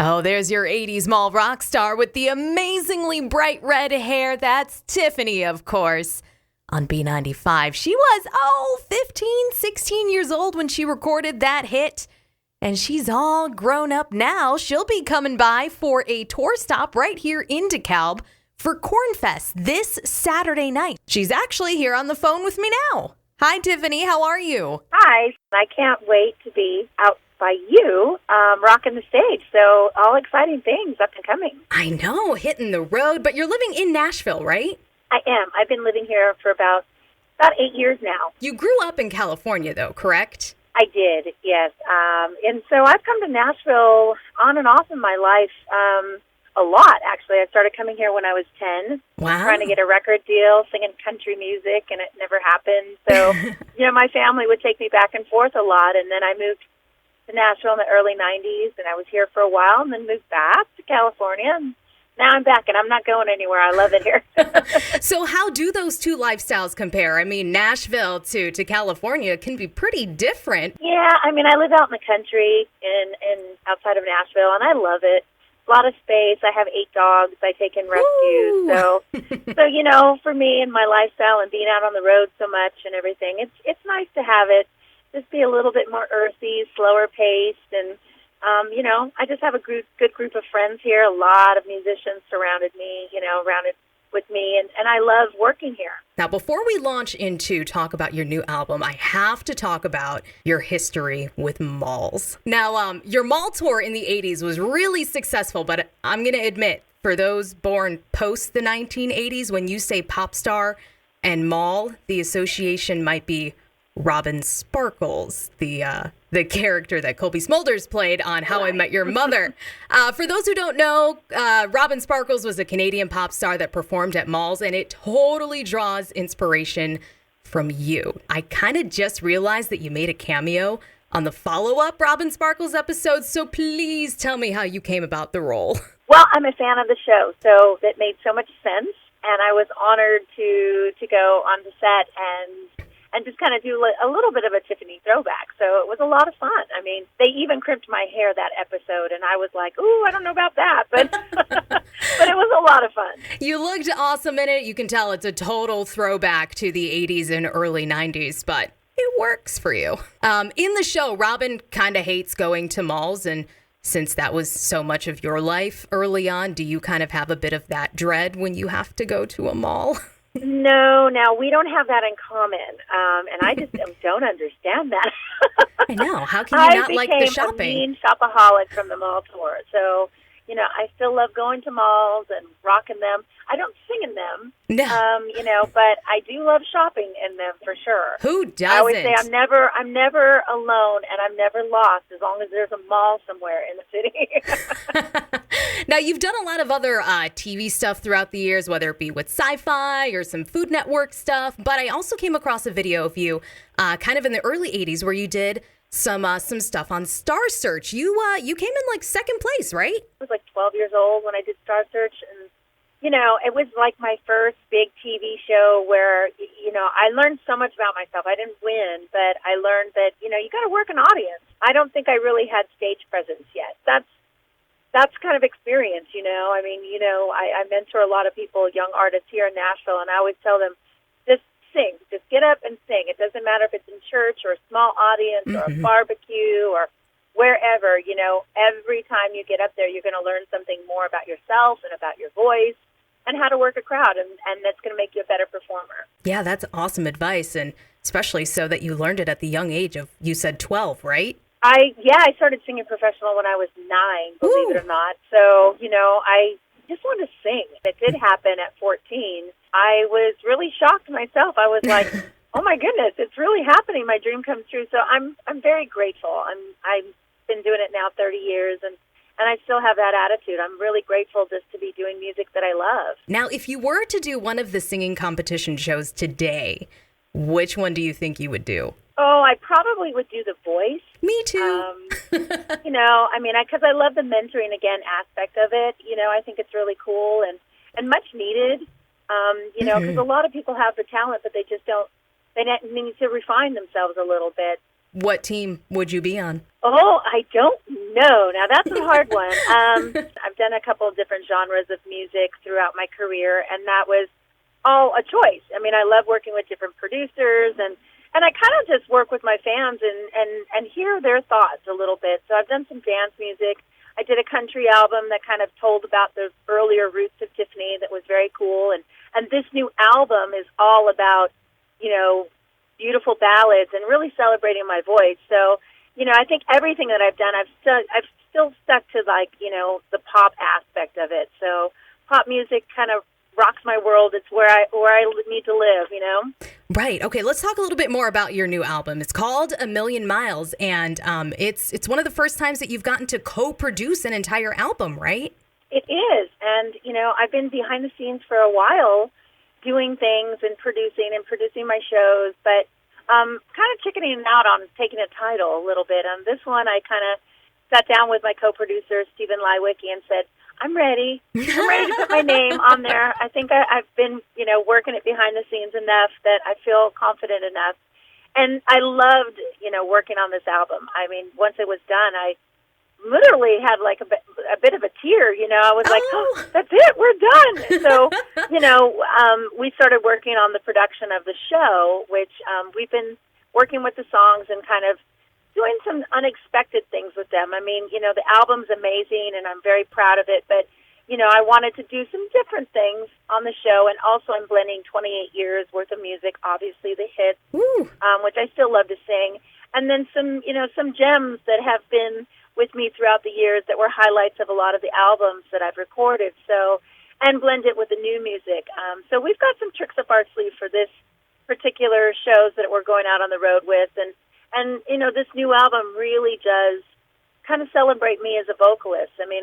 Oh, there's your 80s mall rock star with the amazingly bright red hair. That's Tiffany, of course. On B95, she was, 15, 16 years old when she recorded that hit. And she's all grown up now. She'll be coming by for a tour stop right here in DeKalb for Cornfest this Saturday night. She's actually here on the phone with me now. Hi, Tiffany. How are you? Hi. I can't wait to be out by you, rocking the stage. So all exciting things up and coming. I know, hitting the road, but you're living in Nashville, right? I am. I've been living here for about 8 years now. You grew up in California, though, correct? I did, yes. And so I've come to Nashville on and off in my life a lot, actually. I started coming here when I was 10, trying to get a record deal, singing country music, and it never happened. So, my family would take me back and forth a lot, and then I moved to Nashville in the early 90s, and I was here for a while, and then moved back to California, and now I'm back, and I'm not going anywhere. I love it here. So how do those two lifestyles compare? I mean, Nashville to California can be pretty different. Yeah, I mean, I live out in the country in outside of Nashville, and I love it. A lot of space. I have 8 dogs I take in rescue. So for me and my lifestyle and being out on the road so much and everything, it's nice to have it just be a little bit more earthy, slower paced, and I just have a good group of friends here. A lot of musicians surrounded me, surrounded with me, and I love working here. Now, before we launch into talk about your new album, I have to talk about your history with malls. Now, your mall tour in the 80s was really successful, but I'm going to admit, for those born post the 1980s, when you say pop star and mall, the association might be Robin Sparkles, the character that Colby Smulders played on How I Met Your Mother. For those who don't know, Robin Sparkles was a Canadian pop star that performed at malls, and it totally draws inspiration from you. I kind of just realized that you made a cameo on the follow-up Robin Sparkles episode, so please tell me how you came about the role. Well, I'm a fan of the show, so that made so much sense, and I was honored to go on the set and just kind of do a little bit of a Tiffany throwback. So it was a lot of fun. I mean, they even crimped my hair that episode, and I was like, ooh, I don't know about that, but but it was a lot of fun. You looked awesome in it. You can tell it's a total throwback to the 80s and early 90s, but it works for you. In the show, Robin kind of hates going to malls, and since that was so much of your life early on, do you kind of have a bit of that dread when you have to go to a mall? No, now we don't have that in common, and I just don't understand that. I know. How can you not like the shopping? I became a mean shopaholic from the mall tour, so I still love going to malls and rocking them. I don't sing in them, but I do love shopping in them for sure. Who doesn't? I always say I'm never alone, and I'm never lost as long as there's a mall somewhere in the city. Now, you've done a lot of other TV stuff throughout the years, whether it be with Sci-Fi or some Food Network stuff. But I also came across a video of you kind of in the early 80s where you did some stuff on Star Search. You came in like second place, right? I was like 12 years old when I did Star Search, and it was like my first big TV show where I learned so much about myself. I didn't win, but I learned that you got to work an audience. I don't think I really had stage presence yet. That's kind of experience, I mean, I mentor a lot of people, young artists here in Nashville, and I always tell them, just sing. Just get up and sing. It doesn't matter if it's in church or a small audience or a barbecue or wherever, every time you get up there, you're going to learn something more about yourself and about your voice and how to work a crowd, and that's going to make you a better performer. Yeah, that's awesome advice, and especially so that you learned it at the young age of, you said 12, right? I started singing professional when I was 9, believe it or not. So, I just wanted to sing. It did happen at 14. I was really shocked myself. I was like, oh my goodness, it's really happening. My dream comes true. So I'm very grateful. I've been doing it now 30 years, and I still have that attitude. I'm really grateful just to be doing music that I love. Now, if you were to do one of the singing competition shows today, which one do you think you would do? Oh, I probably would do The Voice. Me too. Because I love the mentoring, again, aspect of it. I think it's really cool and much needed, because a lot of people have the talent, but they just don't, they need to refine themselves a little bit. what team would you be on? Oh, I don't know. Now, that's a hard one. I've done a couple of different genres of music throughout my career, and that was all a choice. I mean, I love working with different producers, and I kind of just work with my fans and hear their thoughts a little bit. So I've done some dance music. I did a country album that kind of told about the earlier roots of Tiffany that was very cool. And this new album is all about, beautiful ballads and really celebrating my voice. So, I think everything that I've done, I've still stuck to, the pop aspect of it. So pop music kind of rocks my world. It's where I need to live, Right. Okay, let's talk a little bit more about your new album. It's called A Million Miles, and it's one of the first times that you've gotten to co-produce an entire album, right? It is. And, I've been behind the scenes for a while doing things and producing my shows, but kind of chickening out on taking a title a little bit. On this one, I kind of sat down with my co-producer, Stephen Lywicki, and said, I'm ready. I'm ready to put my name on there. I think I've been, working it behind the scenes enough that I feel confident enough. And I loved, working on this album. I mean, once it was done, I literally had like a bit of a tear, I was like, oh, that's it, we're done. So, we started working on the production of the show, which we've been working with the songs and kind of doing some unexpected things with them. I mean, the album's amazing, and I'm very proud of it, but, I wanted to do some different things on the show, and also I'm blending 28 years worth of music, obviously the hits, which I still love to sing, and then some gems that have been with me throughout the years that were highlights of a lot of the albums that I've recorded, and blend it with the new music. So we've got some tricks up our sleeve for this particular shows that we're going out on the road with, and this new album really does kind of celebrate me as a vocalist. I mean,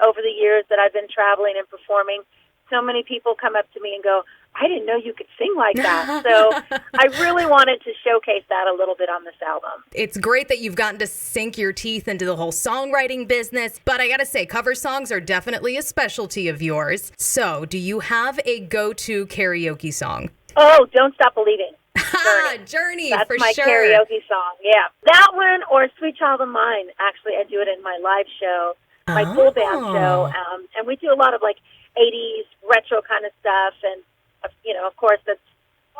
over the years that I've been traveling and performing, so many people come up to me and go, I didn't know you could sing like that. So I really wanted to showcase that a little bit on this album. It's great that you've gotten to sink your teeth into the whole songwriting business, but I gotta say, cover songs are definitely a specialty of yours. So do you have a go-to karaoke song? Oh, Don't Stop Believing. Journey, That's for my sure. karaoke song, yeah. That one or Sweet Child of Mine. Actually, I do it in my live show, my full band show, and we do a lot of 80s retro kind of stuff, and of course, that's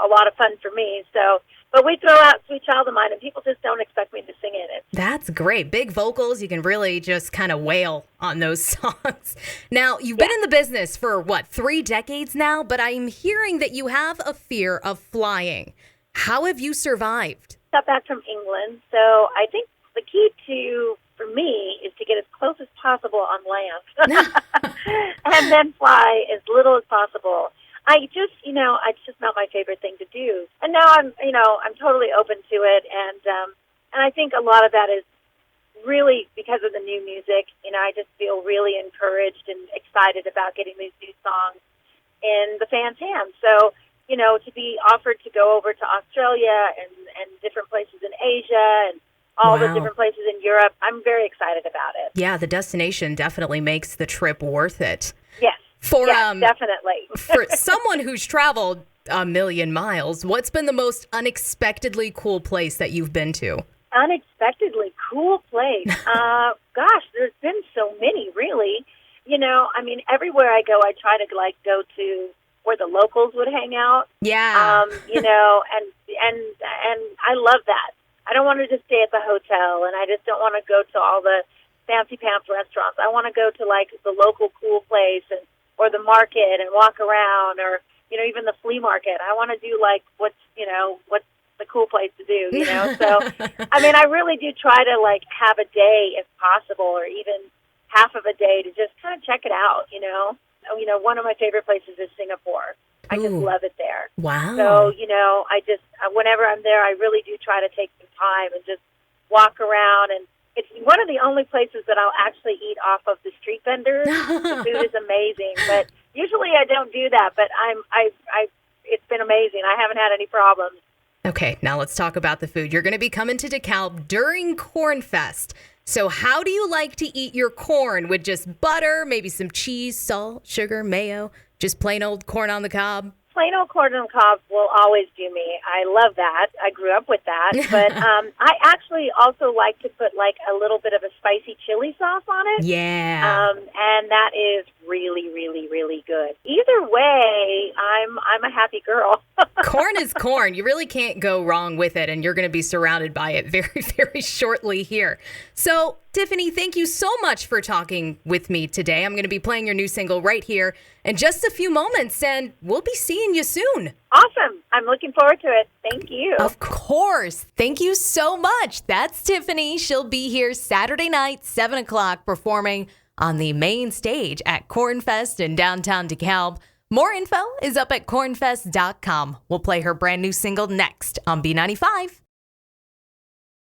a lot of fun for me. So, but we throw out Sweet Child of Mine, and people just don't expect me to sing in it. That's great. Big vocals. You can really just kind of wail on those songs. Now, you've been in the business for, 3 decades now, but I'm hearing that you have a fear of flying. How have you survived? Got back from England, so I think the key for me is to get as close as possible on land and then fly as little as possible. It's just not my favorite thing to do. And now I'm totally open to it, and I think a lot of that is really because of the new music. I just feel really encouraged and excited about getting these new songs in the fans' hands. So, to be offered to go over to Australia and different places in Asia and all the different places in Europe, I'm very excited about it. Yeah, the destination definitely makes the trip worth it. Yes. Definitely. For someone who's traveled a million miles, what's been the most unexpectedly cool place that you've been to? Unexpectedly cool place? Gosh, there's been so many, really. Everywhere I go, I try to go to where the locals would hang out. Yeah. And I love that. I don't want to just stay at the hotel, and I just don't want to go to all the fancy pants restaurants. I want to go to the local cool place or the market and walk around, or even the flea market. I want to do what's the cool place to do. So I really do try to have a day if possible, or even half of a day to just kind of check it out. One of my favorite places is Singapore. I just love it there. Wow. So, whenever I'm there, I really do try to take some time and just walk around. And it's one of the only places that I'll actually eat off of the street vendors. The food is amazing. But usually I don't do that. But it's been amazing. I haven't had any problems. Okay, now let's talk about the food. You're going to be coming to DeKalb during Cornfest. So how do you like to eat your corn? With just butter, maybe some cheese, salt, sugar, mayo, just plain old corn on the cob? plain old corn on the cob will always do me. I love that. I grew up with that. But I actually also like to put like a little bit of a spicy chili sauce on it. Yeah. And that is really, really, really good. Either way, I'm a happy girl. Corn is corn. You really can't go wrong with it, and you're going to be surrounded by it very, very shortly here. So, Tiffany, thank you so much for talking with me today. I'm going to be playing your new single right here in just a few moments, and we'll be seeing you soon. Awesome. I'm looking forward to it. Thank you. Of course. Thank you so much. That's Tiffany. She'll be here Saturday night, 7 o'clock, performing on the main stage at Cornfest in downtown DeKalb. More info is up at cornfest.com. We'll play her brand new single next on B95.